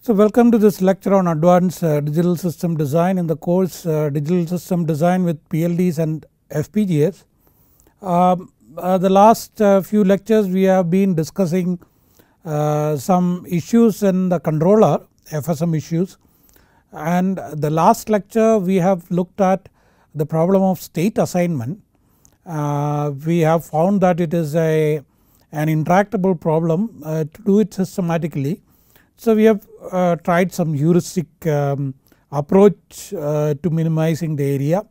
So welcome to this lecture on advanced digital system design in the course digital system design with PLDs and FPGAs. The last few lectures we have been discussing some issues in the controller, FSM issues, and the last lecture we have looked at the problem of state assignment. We have found that it is an intractable problem to do it systematically. So we have tried some heuristic approach to minimizing the area.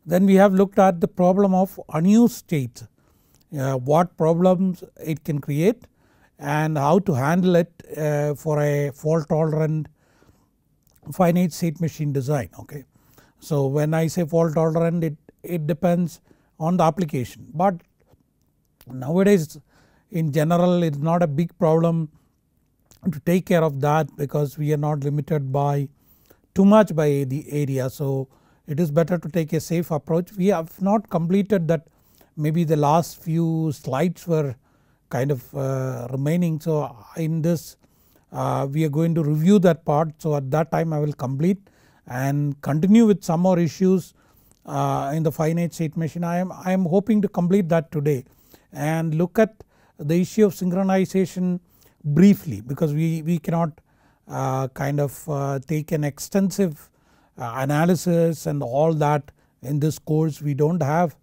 Then we have looked at the problem of unused states, what problems it can create and how to handle it for a fault tolerant finite state machine design. Okay. So when I say fault tolerant, it depends on the application, but nowadays in general it is not a big problem to take care of that because we are not limited by too much by the area. So it is better to take a safe approach. We have not completed that, maybe the last few slides were kind of remaining. So in this we are going to review that part. So at that time I will complete and continue with some more issues in the finite state machine. I am hoping to complete that today and look at the issue of synchronization briefly, because we cannot kind of take an extensive analysis and all that in this course. We don't have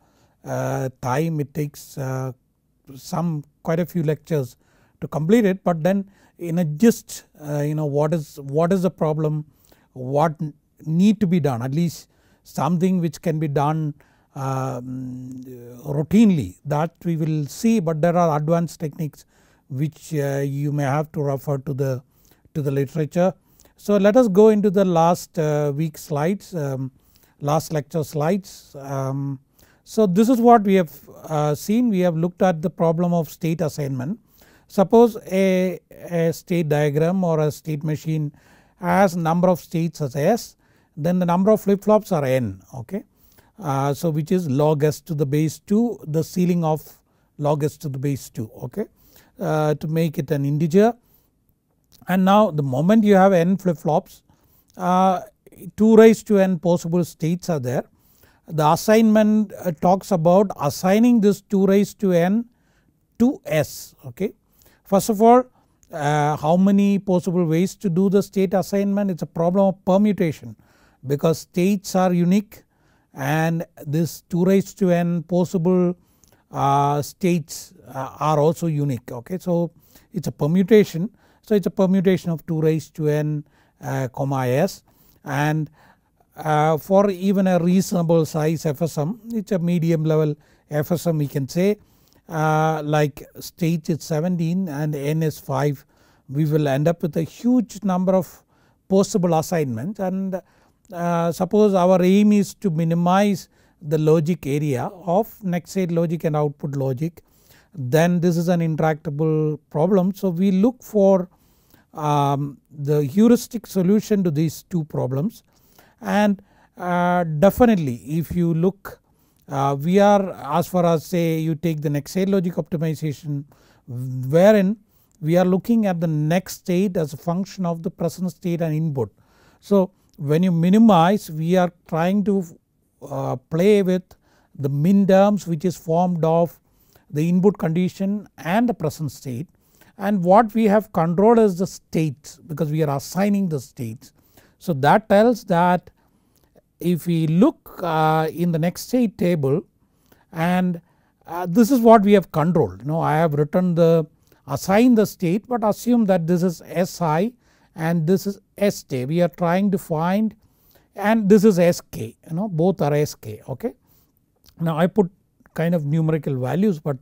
time, it takes quite a few lectures to complete it, but then in a gist what is the problem, what need to be done, at least something which can be done routinely, that we will see. But there are advanced techniques which you may have to refer to the literature. So let us go into the last week slides, last lecture slides. So this is what we have seen. We have looked at the problem of state assignment. Suppose a state diagram or a state machine has number of states as S, then the number of flip flops are N. Okay. So which is log S to the base 2, the ceiling of log S to the base 2. Okay. To make it an integer, and now the moment you have n flip flops, 2 raised to n possible states are there. The assignment talks about assigning this 2 raised to n to S. Okay. First of all, how many possible ways to do the state assignment? It's a problem of permutation, because states are unique and this 2 raised to n possible states are also unique. Okay. So it's a permutation. So it's a permutation of 2 raised to n comma S, and for even a reasonable size FSM, it's a medium level FSM, we can say, like state is 17 and n is 5, we will end up with a huge number of possible assignments. And suppose our aim is to minimize the logic area of next state logic and output logic, then this is an intractable problem. So we look for the heuristic solution to these two problems, and definitely if you look, we are, as far as say you take the next state logic optimization, wherein we are looking at the next state as a function of the present state and input. So when you minimize, we are trying to play with the min terms which is formed of the input condition and the present state, and what we have controlled is the states, because we are assigning the states. So that tells that if we look in the next state table, and this is what we have controlled. I have written the assign the state, but assume that this is Si and this is St. We are trying to find, and this is Sk, both are Sk. Okay. Now I put kind of numerical values, but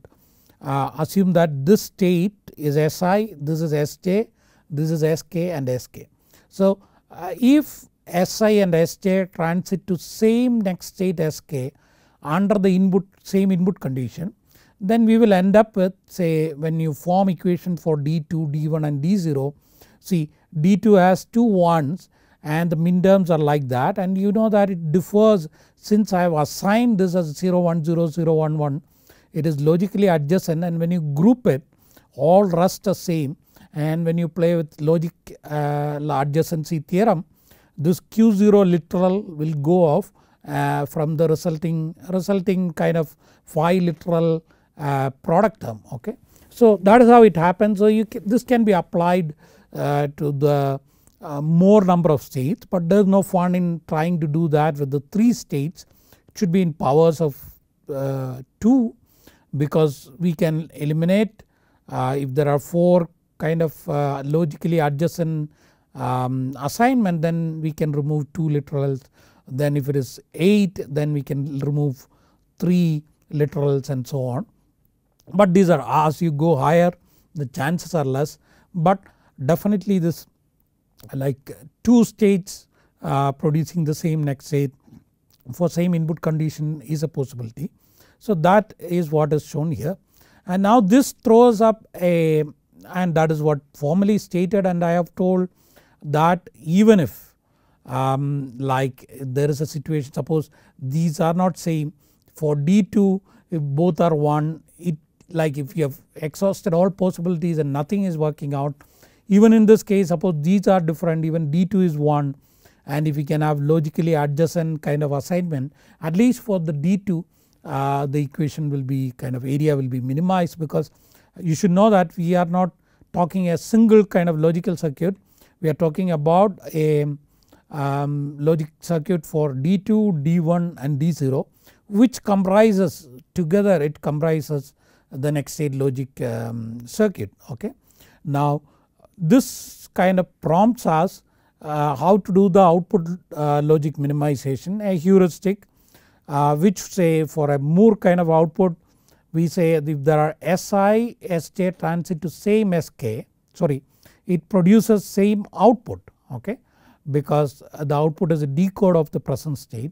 assume that this state is Si, this is St, this is Sk and Sk. So if Si and St transit to same next state Sk under the same input condition, then we will end up with, say, when you form equation for D2, D1 and D0, see D2 has 2 1s and the min terms are like that, and you know that it differs, since I have assigned this as 0 1 0 0 1 1, it is logically adjacent, and when you group it all rest are same, and when you play with logic adjacency theorem, this Q0 literal will go off from the resulting kind of phi literal product term. Okay. So that is how it happens. So this can be applied to the more number of states, but there is no fun in trying to do that with the 3 states. It should be in powers of 2, because we can eliminate if there are 4 kind of logically adjacent assignment, then we can remove 2 literals. Then if it is 8, then we can remove 3 literals and so on. But these are, as you go higher the chances are less, but definitely this like 2 states producing the same next state for same input condition is a possibility. So that is what is shown here, and now this throws up a, and that is what formally stated, and I have told that even if like there is a situation, suppose these are not same, for D2 if both are 1, it like if you have exhausted all possibilities and nothing is working out, even in this case suppose these are different, even D2 is 1, and if we can have logically adjacent kind of assignment, at least for the D2 the equation will be kind of area will be minimized, because you should know that we are not talking a single kind of logical circuit, we are talking about a logic circuit for D2, D1 and D0, which comprises together, it comprises the next state logic circuit. Okay. Now this kind of prompts us how to do the output logic minimization, a heuristic which say for a Moore kind of output, we say if there are Si, Sj transit to same Sk, sorry, it produces same output. Okay, because the output is a decode of the present state.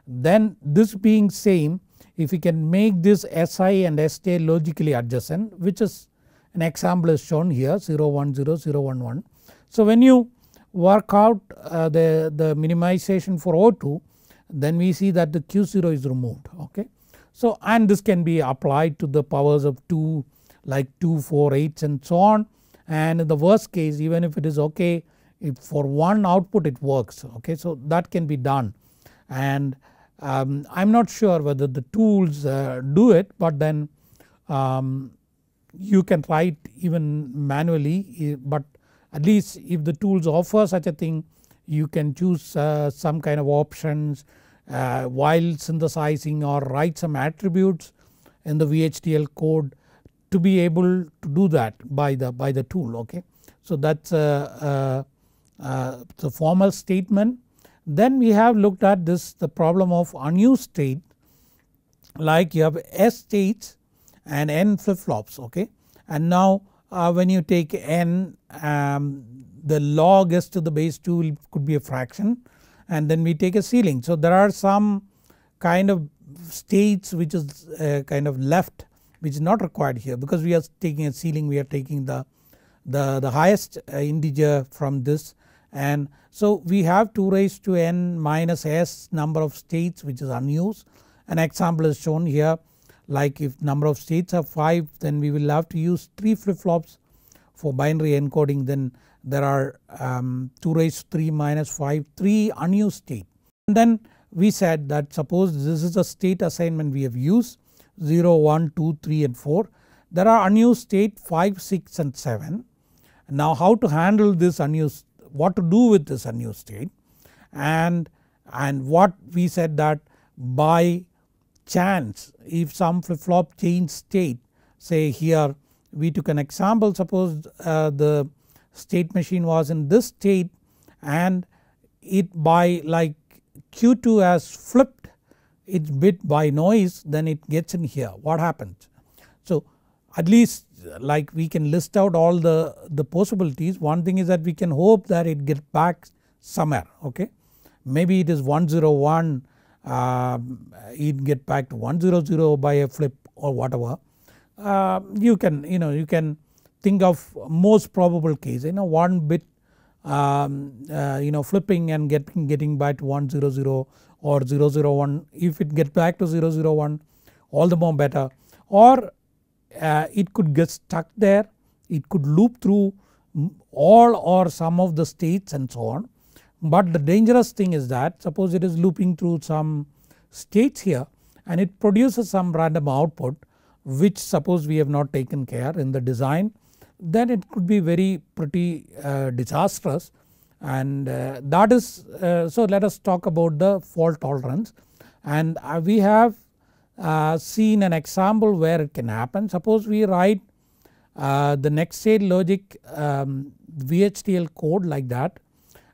Then this being same, if we can make this Si and Sj logically adjacent, which is an example is shown here 0 1 0 0 1 1. So when you work out the minimization for O2, then we see that the Q0 is removed. Okay. So and this can be applied to the powers of 2 like 2, 4, 8 and so on, and in the worst case even if it is okay, if for one output it works. Okay. So that can be done, and I am not sure whether the tools do it, but then you can write even manually, but at least if the tools offer such a thing, you can choose some kind of options while synthesizing or write some attributes in the VHDL code to be able to do that by the tool. Okay. So that is the formal statement. Then we have looked at this, the problem of unused state, like you have S states and N flip flops. Okay. And now when you take N, the log S to the base 2 could be a fraction, and then we take a ceiling. So there are some kind of states which is kind of left, which is not required here, because we are taking a ceiling, we are taking the highest integer from this, and so we have 2 raised to n minus s number of states which is unused. An example is shown here, like if number of states are 5, then we will have to use 3 flip flops for binary encoding, then there are 2 raised to 3 minus 5, 3 unused state. And then we said that suppose this is the state assignment we have used 0, 1, 2, 3 and 4. There are unused state 5, 6 and 7. Now how to handle this unused, what to do with this unused state, and what we said that by chance if some flip flop change state, say here we took an example, suppose the state machine was in this state and it by like Q2 has flipped its bit by noise, then it gets in here, what happens? So at least like we can list out all the possibilities. One thing is that we can hope that it gets back somewhere. Okay, maybe it is 101, it get back to 100 by a flip or whatever. You can think of most probable case, one bit flipping and getting back to 100 or 001. If it gets back to 001, all the more better, or it could get stuck there, it could loop through all or some of the states and so on. But the dangerous thing is that suppose it is looping through some states here and it produces some random output, which suppose we have not taken care in the design, then it could be very pretty disastrous. And that is so let us talk about the fault tolerance. And we have seen an example where it can happen. Suppose we write the next state logic VHDL code like that,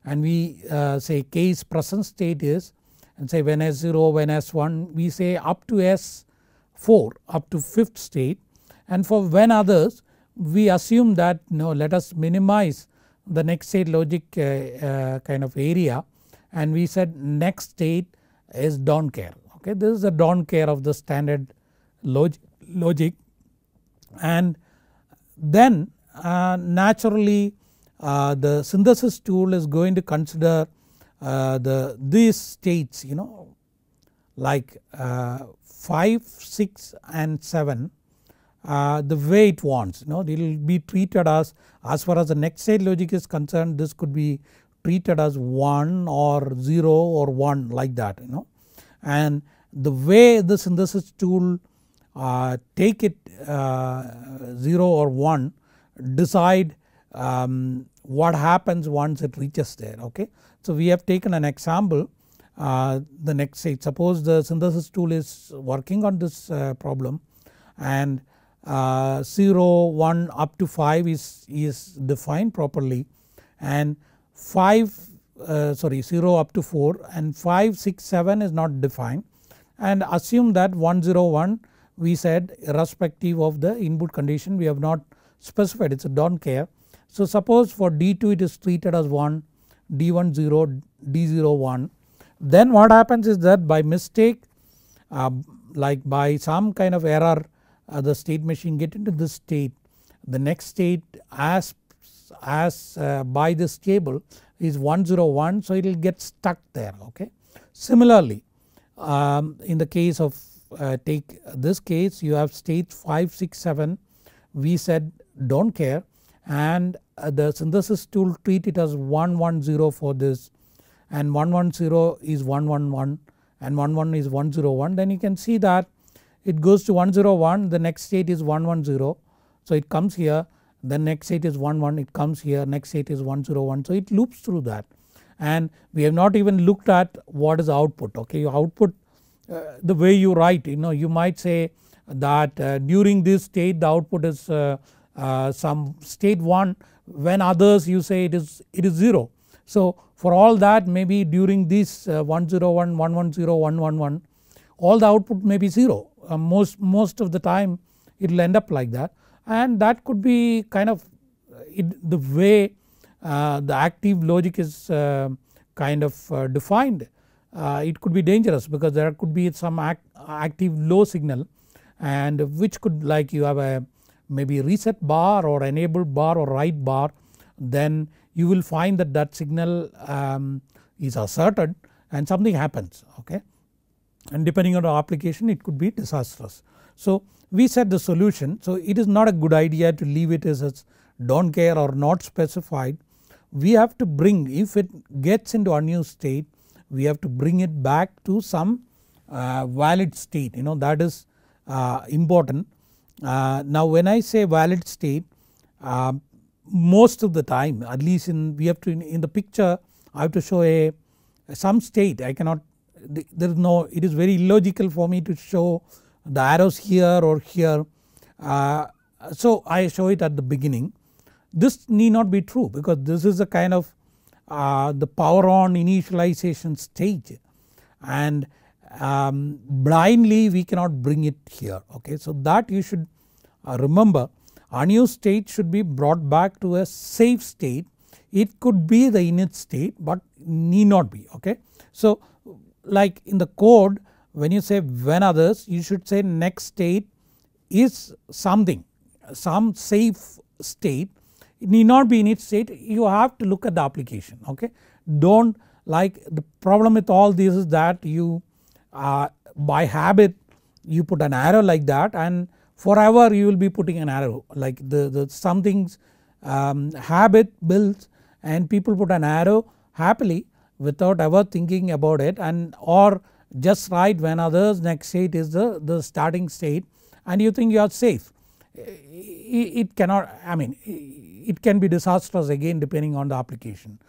and we say case present state is, and say when S0 when S1 we say up to S4 up to 5th state, and for when others we assume that no, let us minimize the next state logic kind of area, and we said next state is don't care. Okay, this is a don't care of the standard logic. And then naturally the synthesis tool is going to consider these states, you know, like 5, 6 and 7 the way it wants, you know, it will be treated as far as the next state logic is concerned, this could be treated as 1 or 0 or 1 like that, you know. And the way the synthesis tool take it 0 or 1 decide what happens once it reaches there. Okay. So we have taken an example, the next state, suppose the synthesis tool is working on this problem, and 0, 1 up to 5 is defined properly, and 0 up to 4 and 5, 6, 7 is not defined, and assume that 1, 0, 1 we said irrespective of the input condition we have not specified, it is a don't care. So suppose for D2 it is treated as 1, D1 0, D0 1, then what happens is that by mistake like by some kind of error the state machine get into this state, the next state as by this table is 101, so it will get stuck there. Okay. Similarly in the case of take this case, you have states 5, 6, 7 we said don't care, and the synthesis tool treat it as 110 for this, and 110 is 111 and 11 is 101, then you can see that it goes to 101, the next state is 110, so it comes here, the next state is 11, it comes here, next state is 101, so it loops through that. And we have not even looked at what is output. Okay, your output the way you write, you know, you might say that during this state the output is some state 1, when others you say it is 0. So for all that maybe during this 101, 110, 111 all the output may be 0, most of the time it will end up like that, and that could be kind of the way the active logic is kind of defined. It could be dangerous because there could be some active low signal, and which could, like you have a maybe reset bar or enable bar or write bar, then you will find that that signal is asserted and something happens. Okay, and depending on the application it could be disastrous. So we said the solution, so it is not a good idea to leave it as don't care or not specified. We have to bring, if it gets into unused state, we have to bring it back to some valid state, you know, that is important. Now when I say valid state, most of the time, at least we have to in the picture I have to show some state. I cannot, there is no, it is very illogical for me to show the arrows here or here, so I show it at the beginning. This need not be true because this is a kind of the power on initialization stage, and blindly we cannot bring it here. Okay, so that you should remember, unused state should be brought back to a safe state. It could be the init state but need not be. Okay, so like in the code when you say when others, you should say next state is something, some safe state. It need not be init state, you have to look at the application. Okay, don't, like the problem with all this is that you by habit you put an arrow like that and forever you will be putting an arrow, like the some things habit builds and people put an arrow happily without ever thinking about it, and or just write when others next state is the starting state and you think you are safe. It cannot, I mean it can be disastrous again depending on the application,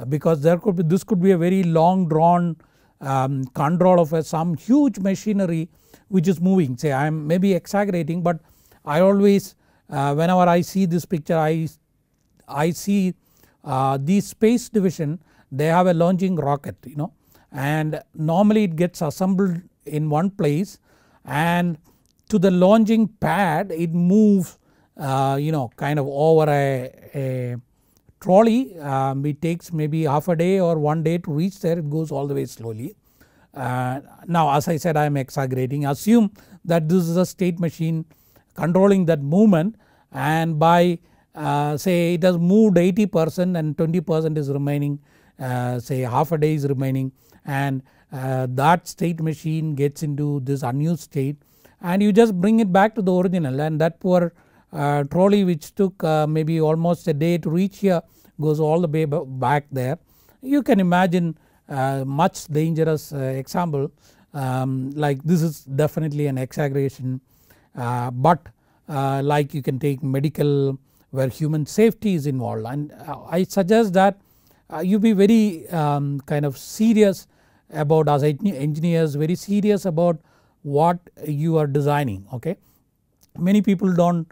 because this could be a very long drawn control of some huge machinery which is moving. Say I am maybe exaggerating, but I always whenever I see this picture I see the space division, they have a launching rocket, and normally it gets assembled in one place and to the launching pad it moves kind of over a trolley. It takes maybe half a day or 1 day to reach there, it goes all the way slowly. Now as I said I am exaggerating, assume that this is a state machine controlling that movement, and by say it has moved 80% and 20% is remaining, say half a day is remaining, and that state machine gets into this unused state and you just bring it back to the original, and that poor trolley which took maybe almost a day to reach here goes all the way back there. You can imagine much dangerous example, like this is definitely an exaggeration, but like you can take medical where human safety is involved, and I suggest that you be very kind of serious about, as engineers, very serious about what you are designing. Okay, many people don't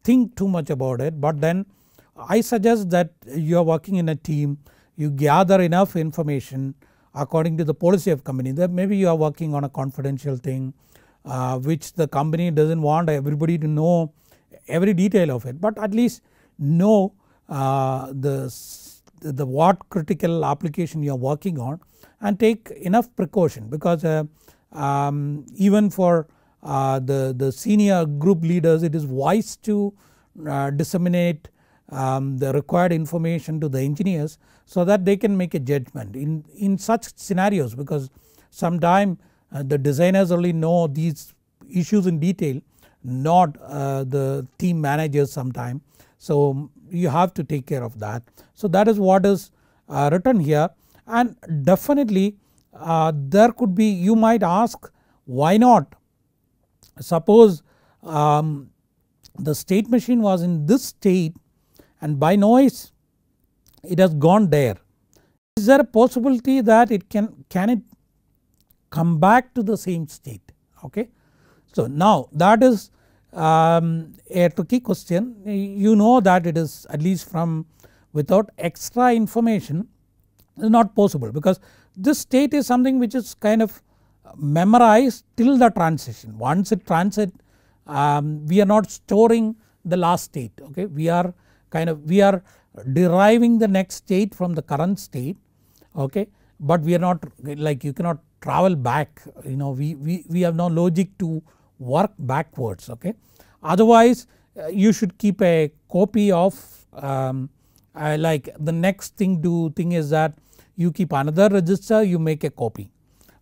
think too much about it, but then I suggest that you are working in a team, you gather enough information according to the policy of company, that maybe you are working on a confidential thing which the company doesn't want everybody to know every detail of it, but at least know the what critical application you are working on and take enough precaution, because even for the senior group leaders it is wise to disseminate the required information to the engineers so that they can make a judgment in such scenarios, because sometimes the designers only know these issues in detail, not the team managers sometime. So you have to take care of that. So that is what is written here, and definitely there could be, you might ask why not, suppose the state machine was in this state and by noise it has gone there. Is there a possibility that it can it come back to the same state? Okay. So now that is a tricky question. You know that it is, at least from without extra information, is not possible, because this state is something which is kind of memorized till the transition. Once it transits, we are not storing the last state. Okay, we are deriving the next state from the current state. Okay, but we are not, like, you cannot travel back, we have no logic to work backwards. Okay, otherwise you should keep a copy of like the next thing is that you keep another register, you make a copy.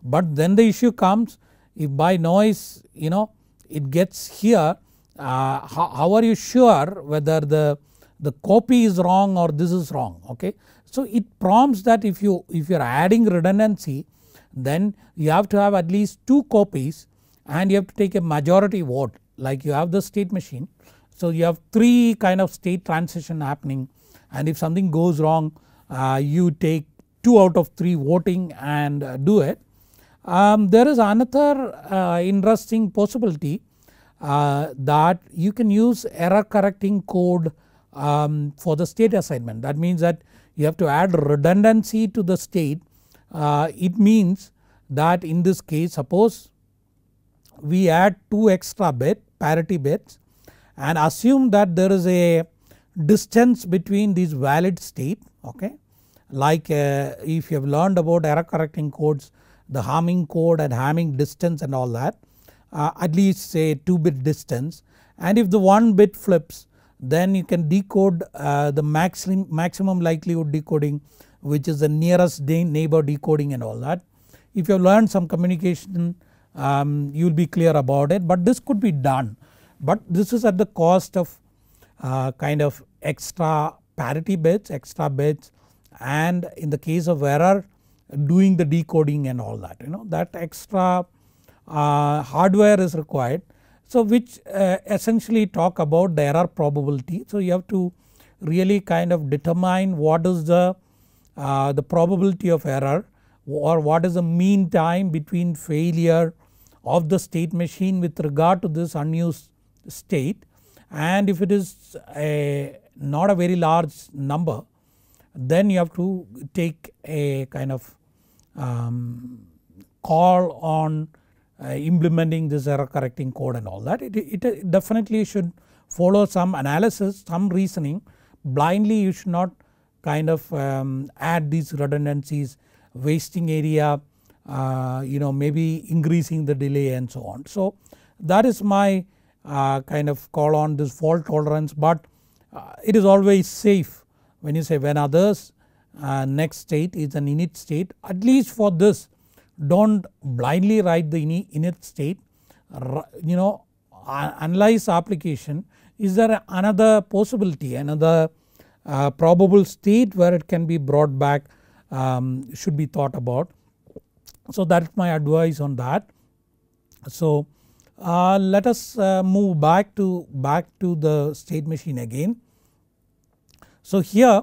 But then the issue comes, if by noise it gets here, how are you sure whether the copy is wrong or this is wrong? Okay, so it prompts that if you are adding redundancy, then you have to have at least 2 copies and you have to take a majority vote, like you have the state machine. So you have 3 kind of state transition happening, and if something goes wrong you take 2 out of 3 voting and do it. There is another interesting possibility that you can use error correcting code for the state assignment. That means that you have to add redundancy to the state. It means that in this case, suppose we add 2 extra parity bits and assume that there is a distance between these valid state. Okay, like if you have learned about error correcting codes, the Hamming code and Hamming distance and all that, at least say 2-bit distance, and if the 1 bit flips, then you can decode the maximum likelihood decoding, which is the nearest neighbor decoding and all that. If you have learned some communication, you will be clear about it, but this could be done, but this is at the cost of kind of extra parity bits, extra bits, and in the case of error doing the decoding and all that, that extra hardware is required. So which essentially talk about the error probability. So you have to really kind of determine what is the probability of error, or what is the mean time between failure of the state machine with regard to this unused state, and if it is not a very large number, then you have to take a kind of call on implementing this error correcting code and all that. It definitely should follow some analysis, some reasoning. Blindly you should not kind of add these redundancies, wasting area, maybe increasing the delay and so on. So that is my kind of call on this fault tolerance, but it is always safe when you say when others next state is an init state, at least for this don't blindly write the init state, analyze the application, is there another possibility, another probable state where it can be brought back, should be thought about. So that is my advice on that. So let us move back to the state machine again. So here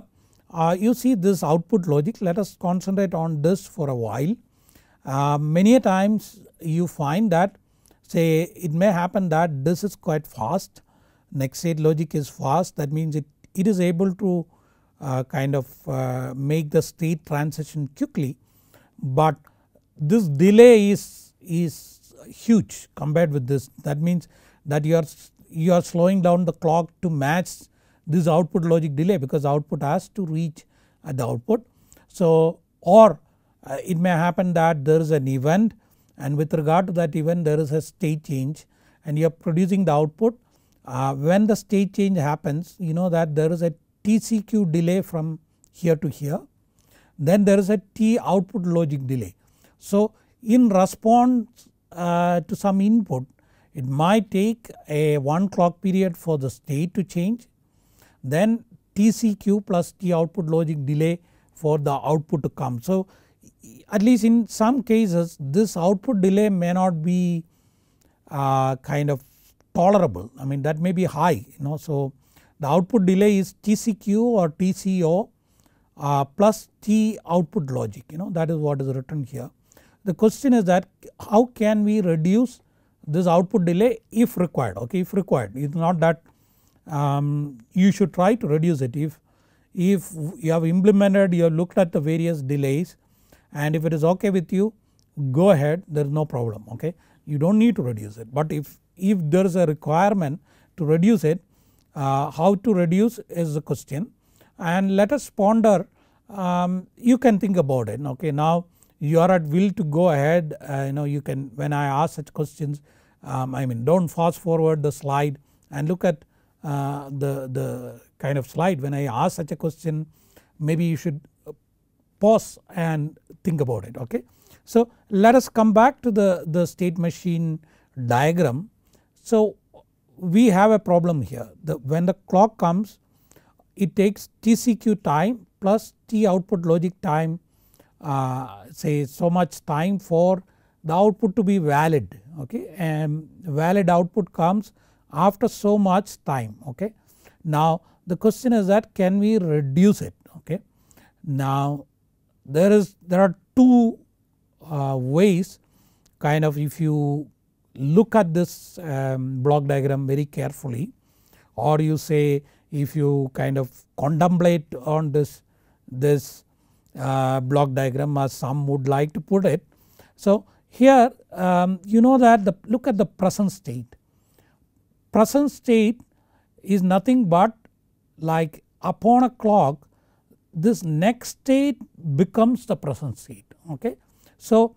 you see this output logic, let us concentrate on this for a while. Many a times you find that, say, it may happen that this is quite fast, next state logic is fast, that means it is able to kind of make the state transition quickly, but this delay is huge compared with this. That means that you are slowing down the clock to match this output logic delay, because output has to reach at the output. So, or it may happen that there is an event, and with regard to that event there is a state change, and you are producing the output. When the state change happens, you know that there is a TCQ delay from here to here, then there is a T output logic delay. So in response to some input, it might take a 1 clock period for the state to change, then TCQ plus T output logic delay for the output to come. So at least in some cases this output delay may not be kind of tolerable, I mean that may be high, so the output delay is TCQ or TCO plus T output logic, that is what is written here. The question is that how can we reduce this output delay if required, okay, if required. It is not that you should try to reduce it. If you have implemented, you have looked at the various delays, and if it is okay with you, go ahead, there is no problem, okay, you do not need to reduce it. But if there is a requirement to reduce it, how to reduce is the question, and let us ponder. You can think about it, okay. Now you are at will to go ahead, you can, when I ask such questions, I mean don't fast forward the slide and look at the kind of slide. When I ask such a question, maybe you should pause and think about it, okay. So let us come back to the state machine diagram. So we have a problem here, when the clock comes, it takes TCQ time plus T output logic time, say so much time for the output to be valid, okay, and valid output comes after so much time, okay. Now the question is that can we reduce it, okay. Now there are two ways, kind of, if you look at this block diagram very carefully, or you say if you kind of contemplate on this block diagram as some would like to put it. So here you know that look at the present state. Present state is nothing but like upon a clock this next state becomes the present state, okay. So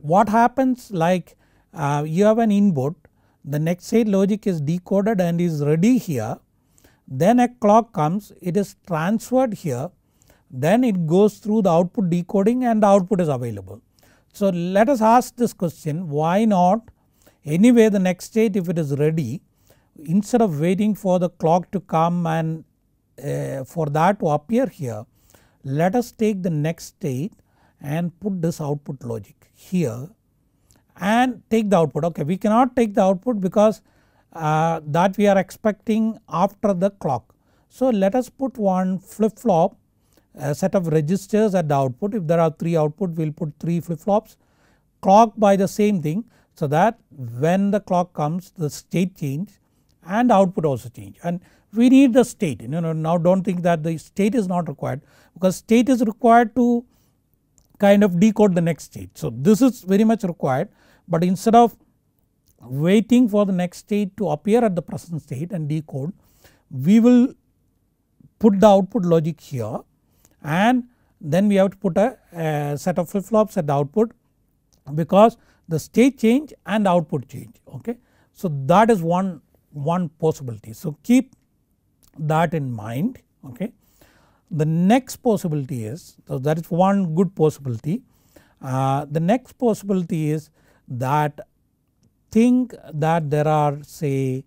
what happens, like you have an input, the next state logic is decoded and is ready here, then a clock comes, it is transferred here, then it goes through the output decoding and the output is available. So let us ask this question, why not, anyway the next state if it is ready, instead of waiting for the clock to come and for that to appear here, let us take the next state and put this output logic here and take the output. Okay, we cannot take the output because that we are expecting after the clock. So let us put one flip flop, a set of registers at the output. If there are 3 output, we will put 3 flip flops clocked by the same thing, so that when the clock comes the state change and output also change, and we need the state. Now do not think that the state is not required, because state is required to kind of decode the next state. So this is very much required, but instead of waiting for the next state to appear at the present state and decode, we will put the output logic here and then we have to put a set of flip flops at the output, because the state change and output change. Okay. So that is one possibility. So keep that in mind. Okay. The next possibility is, so that is one good possibility. The next possibility is that think that there are say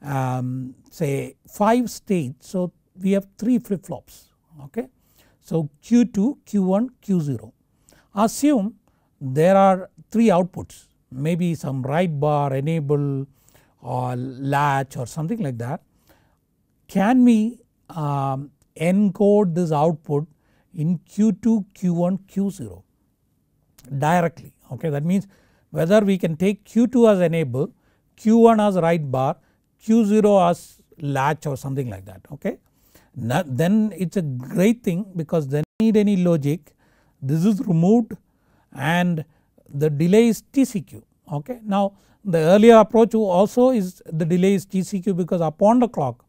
5 states. So we have 3 flip flops. Okay. So Q2, Q1, Q0. Assume there are 3 outputs, maybe some write bar, enable or latch or something like that. Can we encode this output in Q2, Q1, Q0 directly? Okay, that means whether we can take Q2 as enable, Q1 as write bar, Q0 as latch or something like that. Okay. Now, then it is a great thing, because then need any logic, this is removed and the delay is TCQ. Okay. Now the earlier approach also is the delay is TCQ, because upon the clock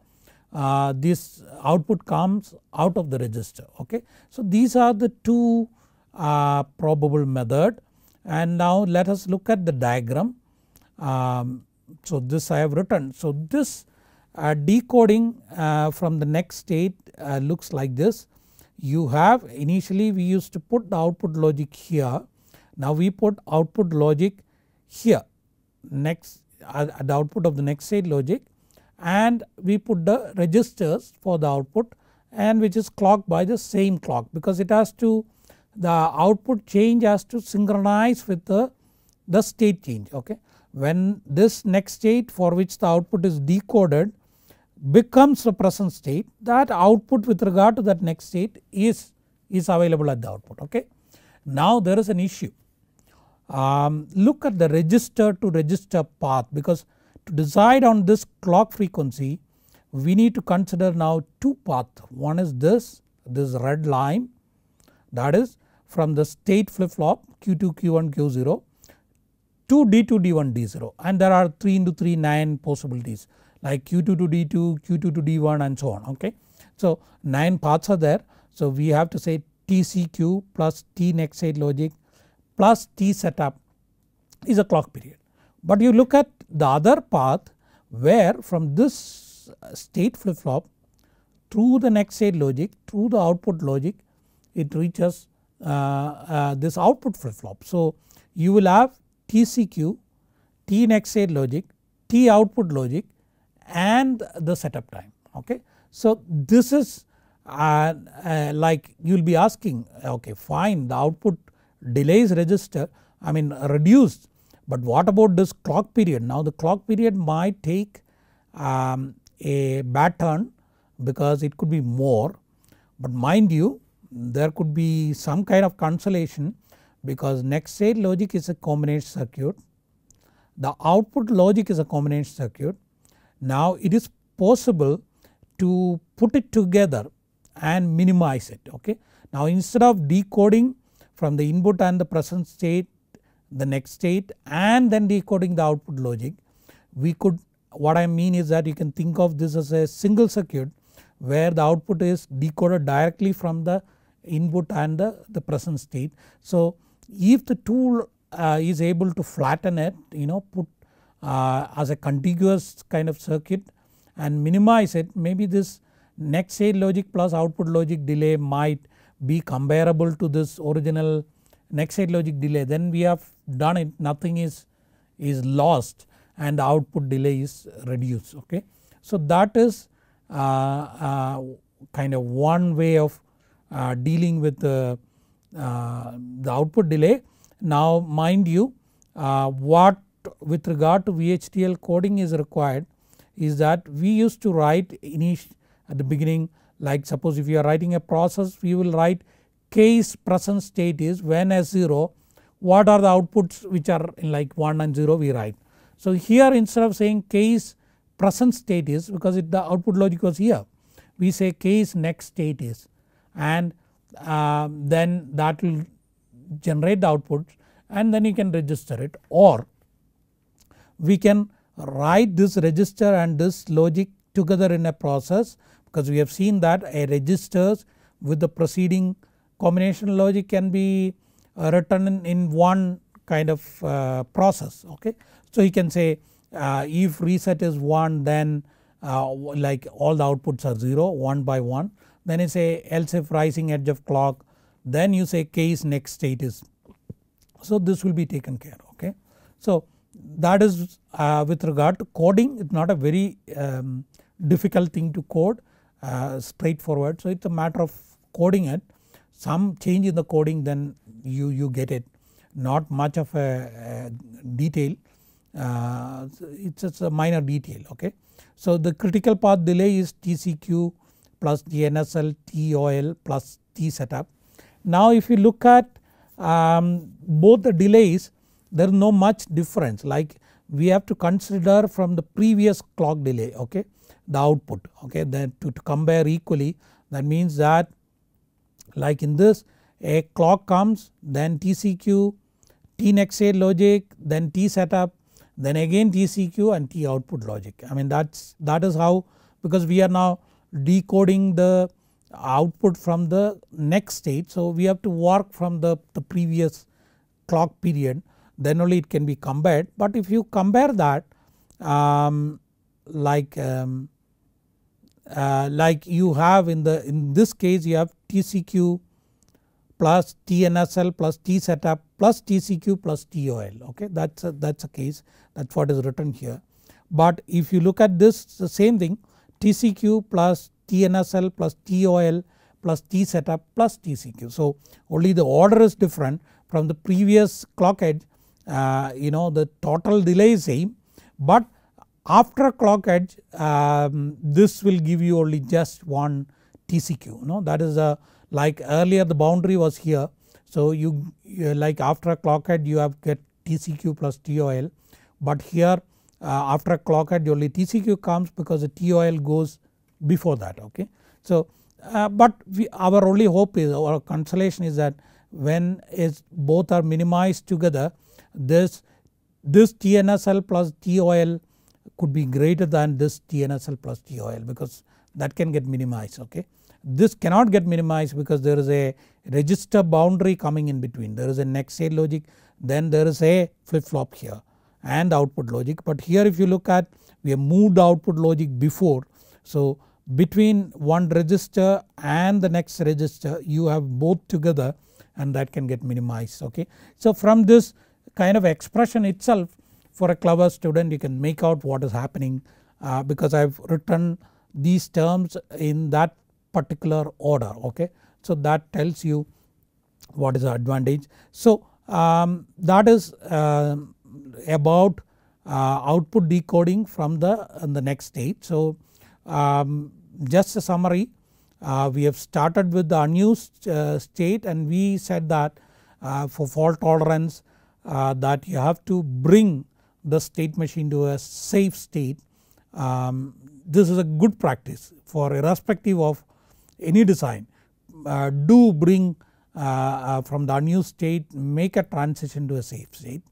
this output comes out of the register. Okay. So these are the 2 probable method, and now let us look at the diagram. So this I have written. So this decoding from the next state looks like this. You have initially we used to put the output logic here. Now we put output logic here next at the output of the next state logic, and we put the registers for the output, and which is clocked by the same clock, because it has to, the output change has to synchronize with the state change. Okay. When this next state for which the output is decoded becomes the present state, that output with regard to that next state is available at the output. Okay. Now there is an issue. Look at the register to register path, because to decide on this clock frequency we need to consider now 2 paths. One is this red line, that is from the state flip flop Q2, Q1, Q0 to D2, D1, D0, and there are 3 into 3 9 possibilities like Q2 to D2, Q2 to D1 and so on. Okay. So 9 paths are there. So we have to say TCQ plus T next state logic plus T setup is a clock period. But you look at the other path where from this state flip flop through the next state logic, through the output logic, it reaches this output flip flop. So you will have TCQ, T next state logic, T output logic and the setup time. Okay. So this is like you will be asking, okay fine, the output delay is reduced, but what about this clock period? Now the clock period might take a bad turn, because it could be more, but mind you there could be some kind of consolation, because next state logic is a combination circuit, the output logic is a combination circuit. Now it is possible to put it together and minimize it. Okay. Now instead of decoding from the input and the present state the next state and then decoding the output logic, we could, what I mean is that you can think of this as a single circuit where the output is decoded directly from the input and the present state. So if the tool is able to flatten it, put as a contiguous kind of circuit and minimize it, maybe this next state logic plus output logic delay might be comparable to this original next state logic delay. Then we have done it, nothing is lost, and the output delay is reduced. Okay. So that is kind of one way of dealing with the output delay. Now mind you, what with regard to VHDL coding is required is that we used to write at the beginning, like suppose if you are writing a process, we will write case present state is when S0, what are the outputs which are in like 1 and 0 we write. So here instead of saying case present state is, because the output logic was here, we say case next state is, and then that will generate the outputs and then you can register it, or we can write this register and this logic together in a process, because we have seen that a registers with the preceding combination logic can be written in one kind of process. Okay. So you can say if reset is 1, then like all the outputs are 0 1 by 1, then you say else if rising edge of clock, then you say case next state is. So this will be taken care. Okay. So that is with regard to coding. It's not a very difficult thing to code, straightforward. So it's a matter of coding it, some change in the coding, then you get it, not much of a detail, it's just a minor detail. Okay. So the critical path delay is TCQ plus TNSL TOL plus T setup. Now if you look at both the delays, there is no much difference, like we have to consider from the previous clock delay, okay, the output. Okay. Then to compare equally, that means that like in this a clock comes, then TCQ, T next state logic, then T setup, then again TCQ and T output logic. I mean that is how, because we are now decoding the output from the next state. So we have to work from the previous clock period, then only it can be compared. But if you compare that like you have in this case you have TCQ plus TNSL plus T setup plus TCQ plus TOL. Okay, that's a case, that's what is written here. But if you look at this, the same thing, TCQ plus TNSL plus TOL plus T setup plus TCQ. So only the order is different from the previous clock edge. The total delay is same, but after clock edge this will give you only just one TCQ. That is like earlier the boundary was here, so you like after a clock edge you have get TCQ plus TOL, but here after a clock edge only TCQ comes because the TOL goes before that. Okay. So but our only hope is, or consolation is that when both are minimized together, this TNSL plus TOL could be greater than this TNSL plus TOL, because that can get minimized. Okay. This cannot get minimized because there is a register boundary coming in between, there is a next state logic, then there is a flip flop here and output logic. But here if you look at, we have moved the output logic before, so between one register and the next register you have both together and that can get minimized. Okay. So from this kind of expression itself, for a clever student you can make out what is happening because I have written these terms in that particular order. Okay. So that tells you what is the advantage. So that is about output decoding from the next state. So just a summary, we have started with the unused state, and we said that for fault tolerance that you have to bring the state machine to a safe state. This is a good practice for irrespective of any design. Do bring from the unused state, make a transition to a safe state.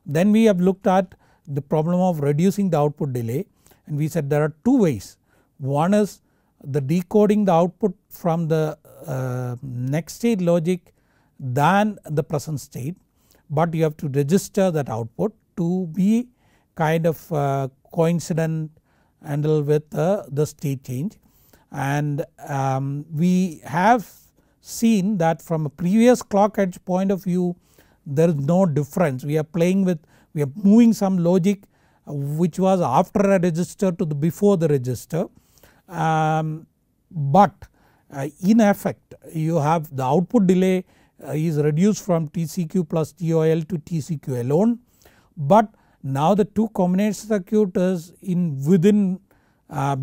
Then we have looked at the problem of reducing the output delay, and we said there are two ways. One is the decoding the output from the next state logic than the present state, but you have to register that output to be kind of coincident handle with the state change. And we have seen that from a previous clock edge point of view there is no difference. We are playing with, we are moving some logic which was after a register to the before the register, but in effect you have the output delay is reduced from TCQ plus TOL to TCQ alone, but now the two combination circuit is within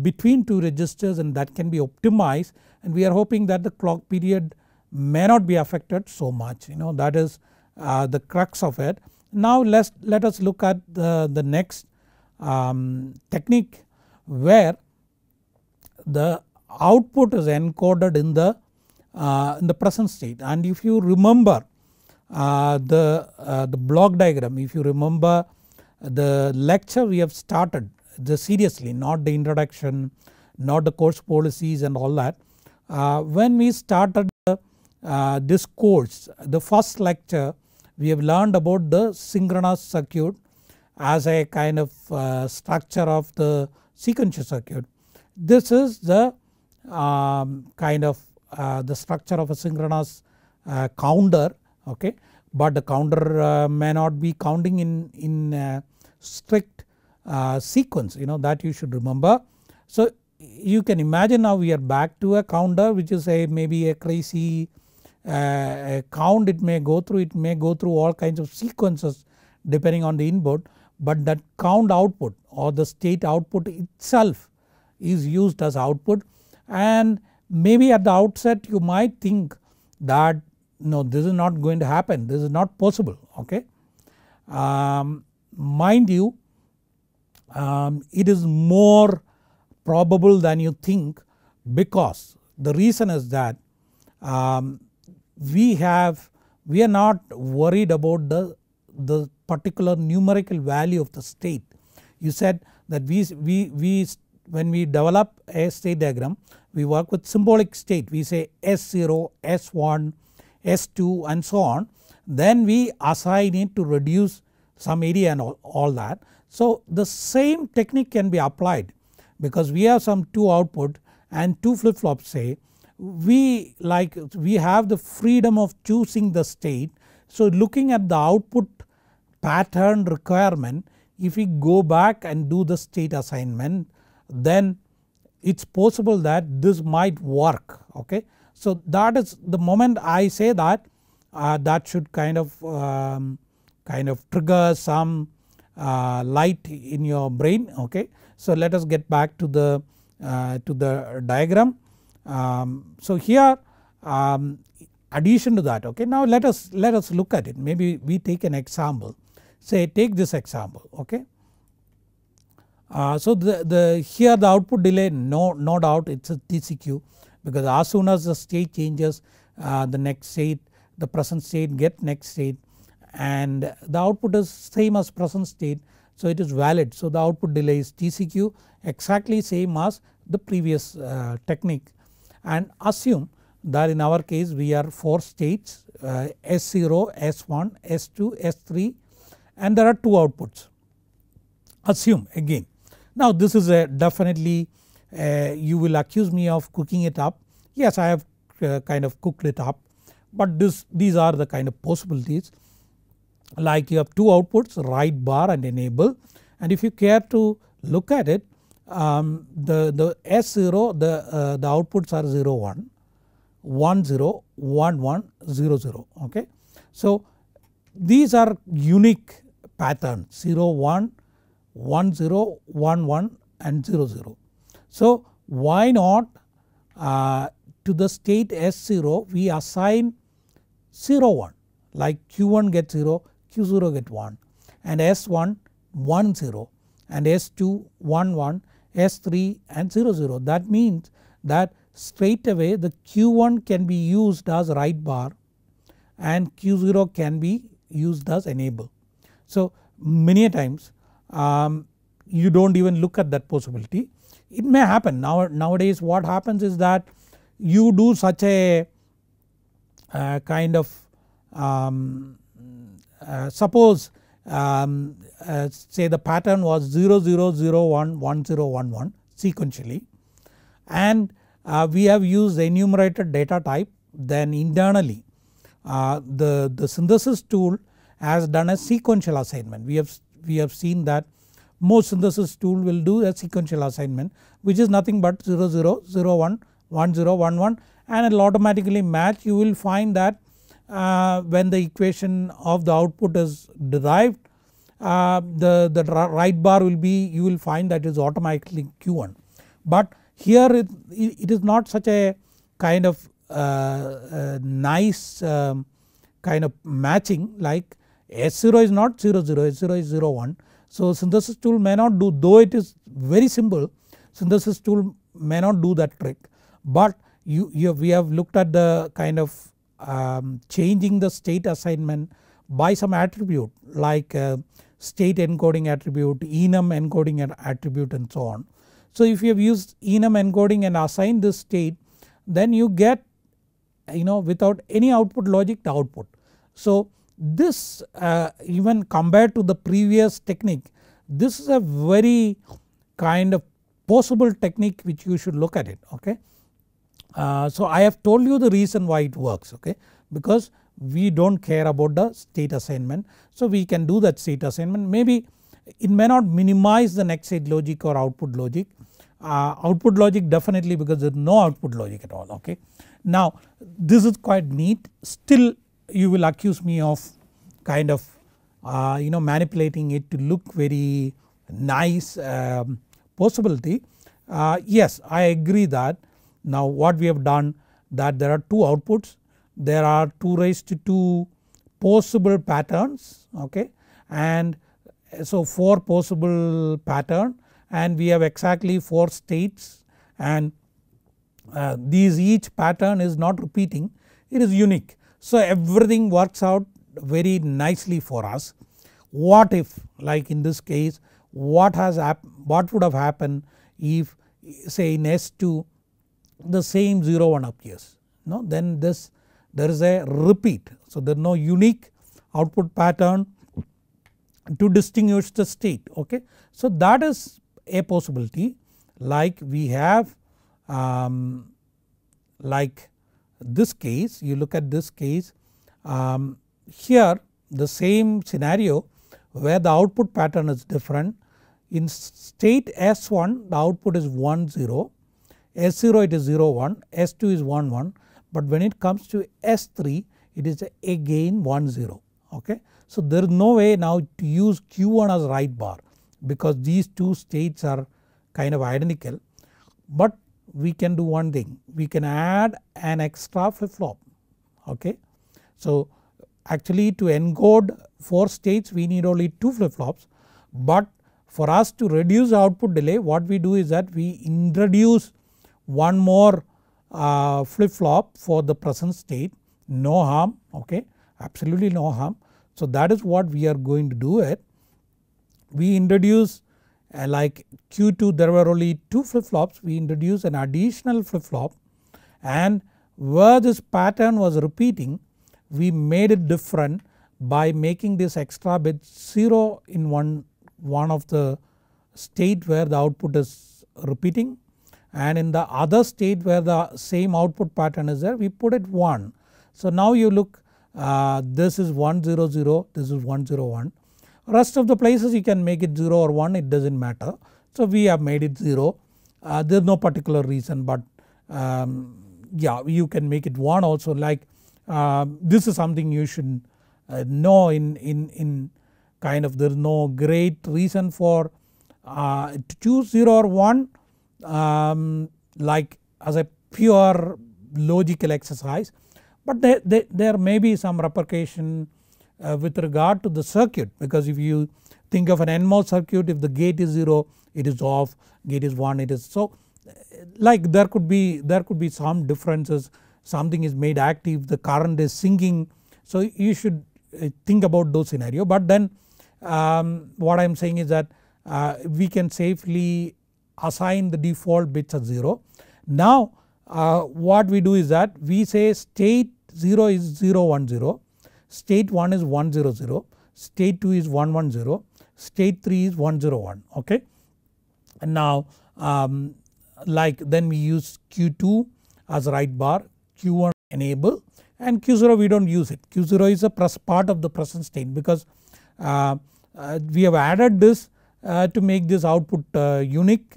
between two registers, and that can be optimized, and we are hoping that the clock period may not be affected so much, that is the crux of it. Now let us look at the next technique where the output is encoded in the present state. And if you remember the block diagram, if you remember the lecture we have started seriously, not the introduction, not the course policies and all that. When we started this course, the first lecture, we have learned about the synchronous circuit as a kind of structure of the sequential circuit. This is the kind of the structure of a synchronous counter, okay, but the counter may not be counting in strict sequence, that you should remember. So you can imagine now we are back to a counter which is maybe a crazy count it may go through all kinds of sequences depending on the input, but that count output or the state output itself is used as output. And maybe at the outset you might think that no, this is not going to happen, this is not possible, okay. Mind you, it is more probable than you think, because the reason is that we are not worried about the particular numerical value of the state. You said that when we develop a state diagram, we work with symbolic state, we say S0, S1, S2 and so on, then we assign it to reduce some area and all that. So the same technique can be applied, because we have some two output and two flip flops, say we have the freedom of choosing the state. So looking at the output pattern requirement, if we go back and do the state assignment, then it's possible that this might work, okay. So that is the moment I say that that should kind of trigger some light in your brain, okay. So let us get back to the diagram. So here addition to that, okay, now let us look at it. Maybe we take an example, say take this example, okay. So here the output delay no doubt it's a TCQ, because as soon as the state changes the next state, the present state get next state, and the output is same as present state, so it is valid. So the output delay is TCQ, exactly same as the previous technique. And assume that in our case we are 4 states, S0, S1, S2, S3, and there are 2 outputs. Assume again. Now this is definitely you will accuse me of cooking it up. Yes, I have kind of cooked it up, but these are the kind of possibilities. Like you have 2 outputs, write bar and enable, and if you care to look at it, the S0 the outputs are 0 1, 1 0, 1 1, 0 0, okay. So these are unique patterns 0 1, 1 0, 1 1 and 0 0. So why not to the state S0 we assign 0 1, like Q1 gets 0, Q0 get 1, and S1 1 0, and S2 1 1, S3 and 0 0. That means that straight away the Q1 can be used as write bar and Q0 can be used as enable. So many a times you don't even look at that possibility. It may happen nowadays. What happens is that you do such a kind of suppose say the pattern was 0 0 0 1 1 0 1 1 sequentially, and we have used enumerated data type, then internally the synthesis tool has done a sequential assignment. We have seen that most synthesis tool will do a sequential assignment, which is nothing but 0 0 0 1 1 0 1 1, and it will automatically match. You will find that when the equation of the output is derived, the right bar will be, you will find that it is automatically Q1. But here it is not such a kind of nice kind of matching, like S0 is not 0 0, S0 is 0 1. So synthesis tool may not do, though it is very simple, synthesis tool may not do that trick. But we have looked at the kind of changing the state assignment by some attribute like state encoding attribute, enum encoding attribute, and so on. So if you have used enum encoding and assign this state, then you get, without any output logic, the output. So this even compared to the previous technique, this is a very kind of possible technique which you should look at it, okay. So I have told you the reason why it works, okay, because we don't care about the state assignment. So we can do that state assignment. Maybe it may not minimize the next state logic or output logic. Output logic definitely, because there is no output logic at all, okay. Now this is quite neat. Still you will accuse me of kind of manipulating it to look very nice possibility. Yes, I agree that. Now what we have done, that there are two outputs, there are 2 raised to 2 possible patterns, okay, and so 4 possible pattern, and we have exactly 4 states, and these each pattern is not repeating, it is unique. So everything works out very nicely for us. What if, like in this case, what would have happened if, say, in S2 the same 0 1 appears, no, then there is a repeat. So there is no unique output pattern to distinguish the state, okay. So that is a possibility. Like we have like this case, you look at this case, here the same scenario where the output pattern is different. In state S1 the output is 1 0, S0 it is 0 1, S2 is 1 1, but when it comes to S3 it is again 1 0, okay. So there is no way now to use Q1 as right bar, because these two states are kind of identical. But we can do one thing, we can add an extra flip flop, okay. So actually to encode 4 states we need only 2 flip flops, but for us to reduce output delay, what we do is that we introduce one more flip flop for the present state, no harm, okay, absolutely no harm. So that is what we are going to do it. We introduce like Q2 there were only 2 flip flops, we introduce an additional flip flop, and where this pattern was repeating we made it different by making this extra bit 0 in one of the state where the output is repeating, and in the other state where the same output pattern is there we put it 1. So now you look, this is 1 0 0, this is 1 0 1. Rest of the places you can make it 0 or 1, it does not matter. So we have made it 0, there is no particular reason, but yeah, you can make it 1 also. Like this is something you should know in kind of, there is no great reason for to choose 0 or 1 like as a pure logical exercise, but there may be some repercussion with regard to the circuit, because if you think of an NMOS circuit, if the gate is 0 it is off, gate is 1 it is, so like there could be some differences, something is made active, the current is sinking, so you should think about those scenario. But then what I am saying is that we can safely assign the default bits as 0. Now what we do is that we say state 0 is 0 1 0, state 1 is 1 0 0, state 2 is 1 1 0, state 3 is 1 0 1, okay. And now like then we use Q2 as right bar, Q1 enable, and Q0 we do not use it. Q0 is a part of the present state, because we have added this to make this output unique,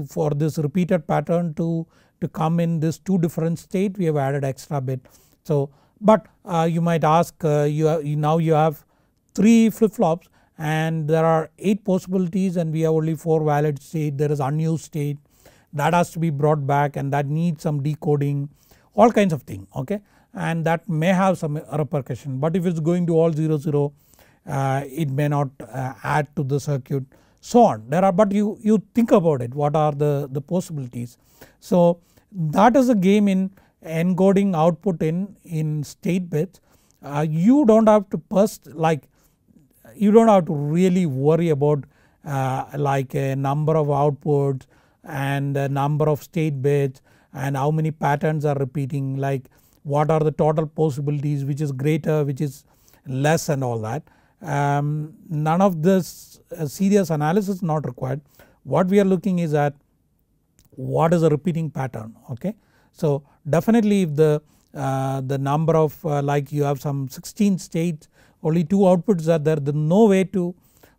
for this repeated pattern to come in this 2 different state, we have added extra bit. So but you might ask, now you have 3 flip flops and there are 8 possibilities and we have only 4 valid state, there is unused state that has to be brought back and that needs some decoding, all kinds of things, okay, and that may have some repercussion. But if it is going to all 0 it may not add to the circuit, so on. There are, but you think about it, what are the possibilities. So that is a game in encoding output in state bits. You don't have to you don't have to really worry about like a number of outputs and a number of state bits and how many patterns are repeating, like what are the total possibilities, which is greater, which is less, and all that. None of this serious analysis is not required. What we are looking is at what is a repeating pattern, okay. So definitely if the number of like you have some 16 states, only 2 outputs are there, there's no way to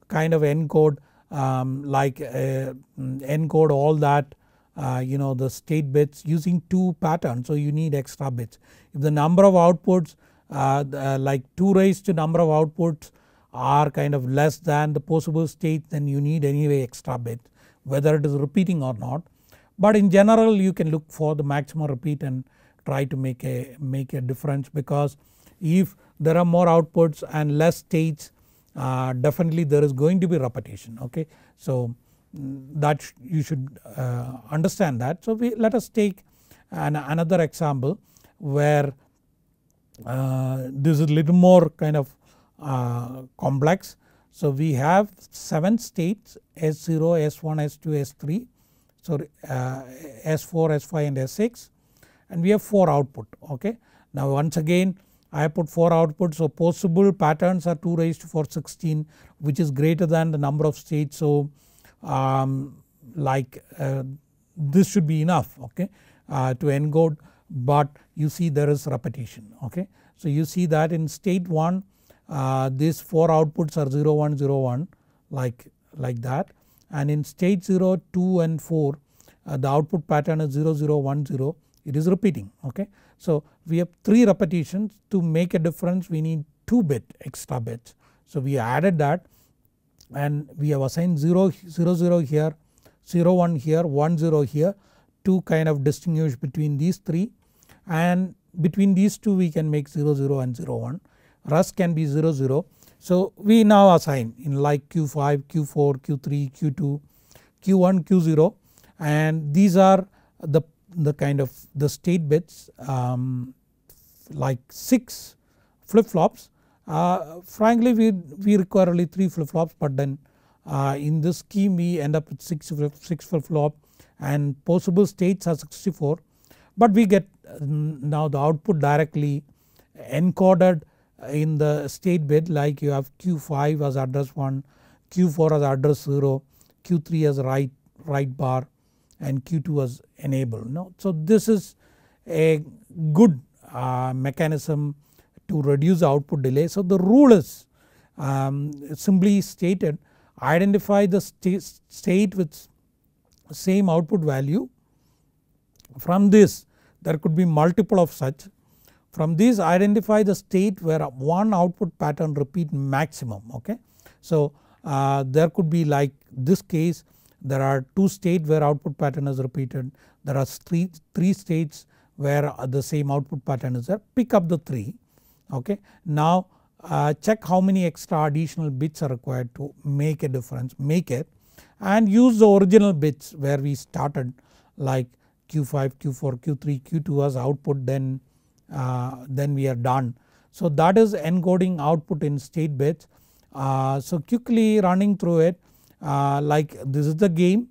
kind of encode encode all that the state bits using 2 patterns, so you need extra bits. If the number of outputs like 2 raised to number of outputs are kind of less than the possible state, then you need anyway extra bits, whether it is repeating or not. But in general you can look for the maximum repeat and try to make a difference, because if there are more outputs and less states, definitely there is going to be repetition, okay. So that you should understand that. So let us take another example where this is a little more kind of complex. So we have 7 states, S0, S1, S2, S3, so S4, S5 and S6, and we have 4 output, okay. Now once again I put 4 outputs, so possible patterns are 2 raised to 4 16, which is greater than the number of states. So this should be enough, okay, to encode, but you see there is repetition, okay. So you see that in state 1 these 4 outputs are 0 1 0 1 like that, and in state 0 2 and 4 the output pattern is 0 0 1 0, it is repeating, okay. So we have 3 repetitions. To make a difference we need 2 extra bits, so we added that and we have assigned 0 0 0 here, 0 1 here, 1 0 here to kind of distinguish between these 3, and between these 2 we can make 0 0 and 0 1, rest can be 0 0. So we now assign in like Q5, Q4, Q3, Q2, Q1, Q0, and these are the kind of the state bits, like 6 flip flops. Frankly we require only 3 flip flops, but then in this scheme we end up with 6 flip flop and possible states are 64, but we get now the output directly encoded in the state bit, like you have Q5 as address 1, Q4 as address 0, Q3 as right bar, and Q2 as enable. No? So this is a good mechanism to reduce output delay. So the rule is simply stated, identify the state with same output value. From this there could be multiple of such. From this identify the state where one output pattern repeat maximum, okay. So there could be like this case, there are 2 states where output pattern is repeated, there are 3 states where the same output pattern is there, pick up the 3, okay. Now check how many extra additional bits are required to make a difference, make it, and use the original bits where we started, like Q5, Q4, Q3, Q2 as output, then we are done. So that is encoding output in state bits. So quickly running through it, like this is the game,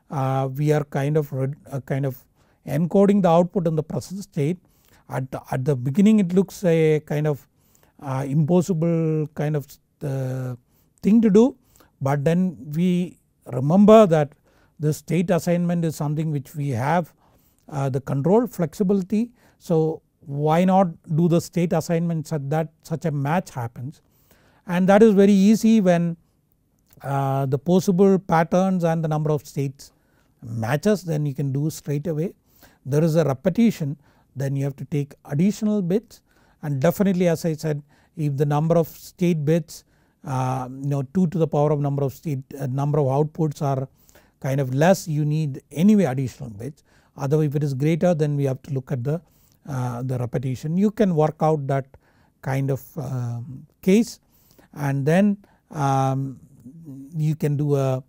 we are kind of encoding the output in the present state. At the beginning it looks a kind of impossible kind of thing to do, but then we remember that the state assignment is something which we have the control flexibility. So why not do the state assignment such that such a match happens, and that is very easy when the possible patterns and the number of states matches, then you can do straight away. There is a repetition, then you have to take additional bits, and definitely as I said, if the number of state bits 2 to the power of number of outputs are kind of less, you need anyway additional bits. Otherwise if it is greater, then we have to look at the repetition. You can work out that kind of case, and then you can do a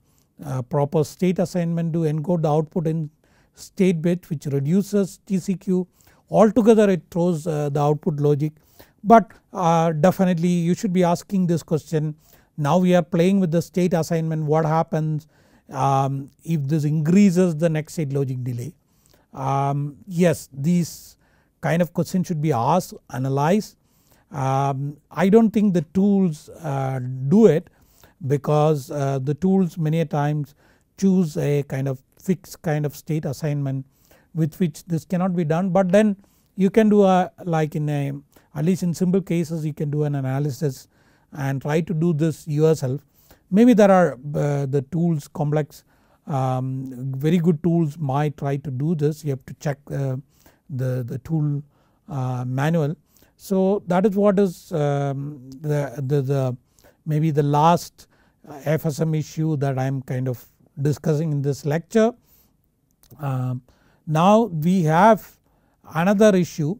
proper state assignment to encode the output in state bit, which reduces TCQ. Altogether it throws the output logic, but definitely you should be asking this question. Now we are playing with the state assignment, what happens if this increases the next state logic delay. Yes, these kind of questions should be asked, analyzed. I don't think the tools do it, because the tools many a times choose a kind of fixed kind of state assignment with which this cannot be done. But then you can do like at least in simple cases, you can do an analysis and try to do this yourself. Maybe there are the tools complex, very good tools might try to do this. You have to check the tool manual. So that is what is maybe the last FSM issue that I am kind of discussing in this lecture. Now we have another issue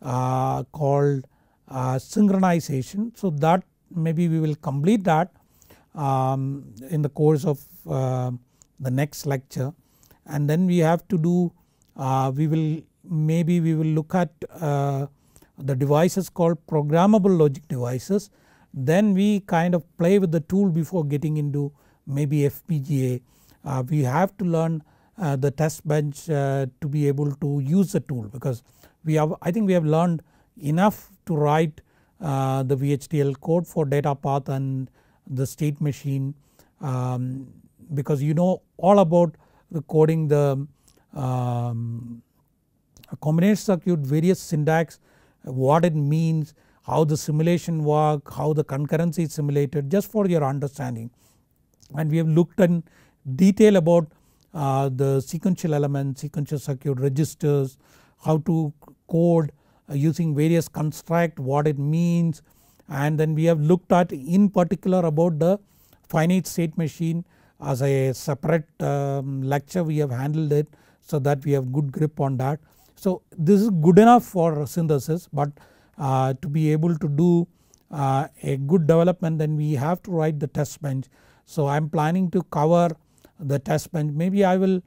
called synchronization. So that maybe we will complete that in the course of the next lecture, and then we have to do we will look at the devices called programmable logic devices. Then we kind of play with the tool before getting into maybe FPGA. We have to learn the test bench to be able to use the tool, because I think we have learned enough to write the VHDL code for data path and the state machine, because you know all about the coding the combination circuit, various syntax, what it means, how the simulation work, how the concurrency is simulated, just for your understanding. And we have looked in detail about the sequential elements, sequential circuit, registers, how to code using various construct, what it means, and then we have looked at in particular about the finite state machine as a separate lecture. We have handled it so that we have good grip on that. So this is good enough for synthesis, but to be able to do a good development, then we have to write the test bench. So I am planning to cover the test bench. Maybe I will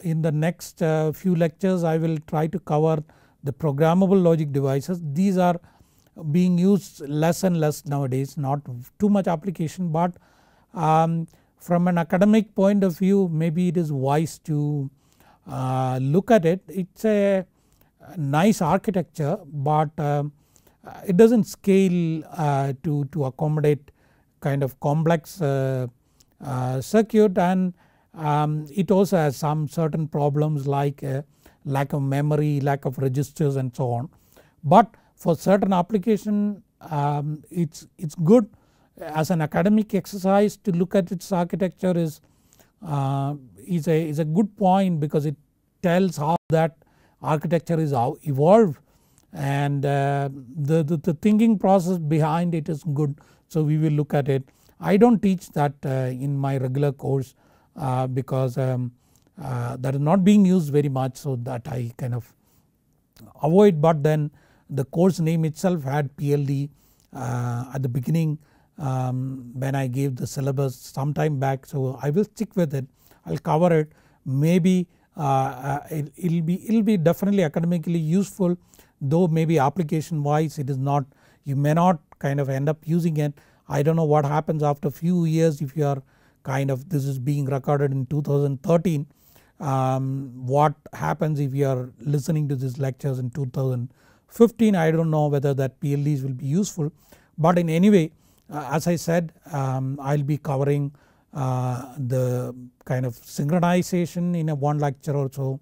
in the next few lectures I will try to cover the programmable logic devices. These are being used less and less nowadays, not too much application, but from an academic point of view maybe it is wise to look at it. It's a nice architecture, but it doesn't scale to accommodate kind of complex circuit, and it also has some certain problems like lack of memory, lack of registers and so on. But for certain application it's good as an academic exercise to look at its architecture is a good point, because it tells how that architecture is evolved, and the thinking process behind it is good. So we will look at it. I don't teach that in my regular course because that is not being used very much, so that I kind of avoid. But then the course name itself had PLD at the beginning when I gave the syllabus some time back, so I will stick with it. I will cover it. Maybe it will be definitely academically useful, though maybe application wise it is not, you may not kind of end up using it. I don't know what happens after few years if you are kind of, this is being recorded in 2013, what happens if you are listening to these lectures in 2015. I don't know whether that PLDs will be useful, but in any way as I said I will be covering the kind of synchronization in a one lecture or so,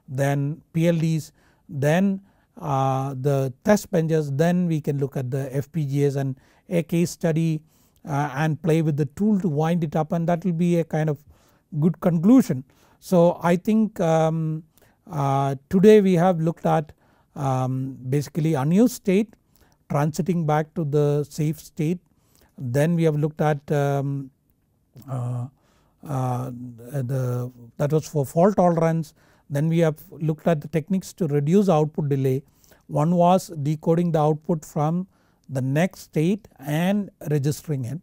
then PLDs, then the test benches, then we can look at the FPGAs and a case study and play with the tool to wind it up, and that will be a kind of good conclusion. So I think today we have looked at basically unused state transiting back to the safe state. Then we have looked at that was for fault tolerance. Then we have looked at the techniques to reduce output delay. One was decoding the output from the next state and registering it,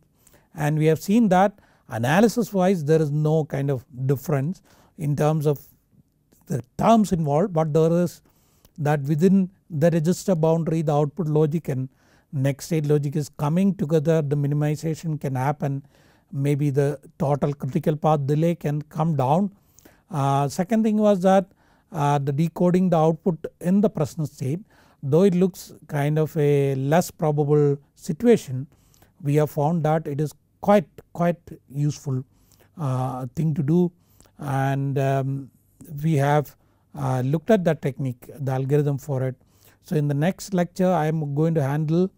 and we have seen that analysis wise there is no kind of difference in terms of the terms involved, but there is that within the register boundary the output logic and next state logic is coming together, the minimization can happen, maybe the total critical path delay can come down. Second thing was that the decoding the output in the present state, though it looks kind of a less probable situation, we have found that it is quite useful thing to do, and we have looked at that technique, the algorithm for it. So in the next lecture I am going to handle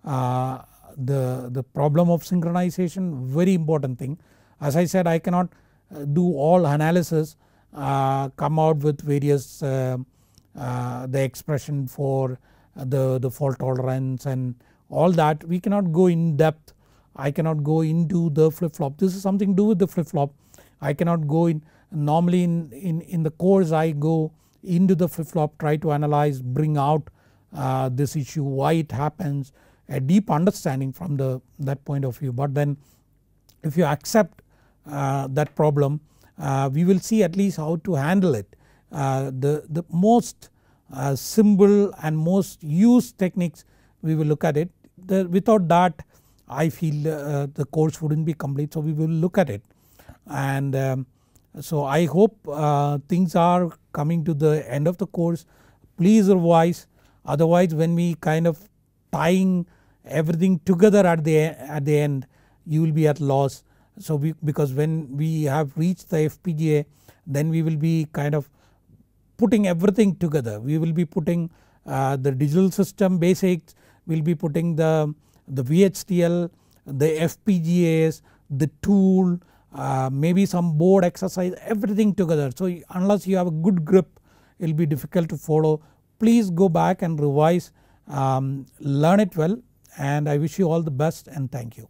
the problem of synchronization, very important thing. As I said, I cannot do all analysis, come out with various the expression for the fault tolerance and all that. We cannot go in depth, I cannot go into the flip flop. This is something to do with the flip flop. I cannot go in, normally in the course I go into the flip flop, try to analyze, bring out this issue, why it happens, a deep understanding from that point of view. But then if you accept that problem, we will see at least how to handle it. The most simple and most used techniques we will look at it. Without that I feel the course wouldn't be complete, so we will look at it. And so I hope things are coming to the end of the course. Please revise, otherwise when we kind of tying everything together at the end you will be at loss. So because when we have reached the FPGA, then we will be kind of putting everything together. We will be putting the digital system basics, we will be putting the VHDL, the FPGAs, the tool, maybe some board exercise, everything together. So unless you have a good grip it will be difficult to follow. Please go back and revise, learn it well, and I wish you all the best and thank you.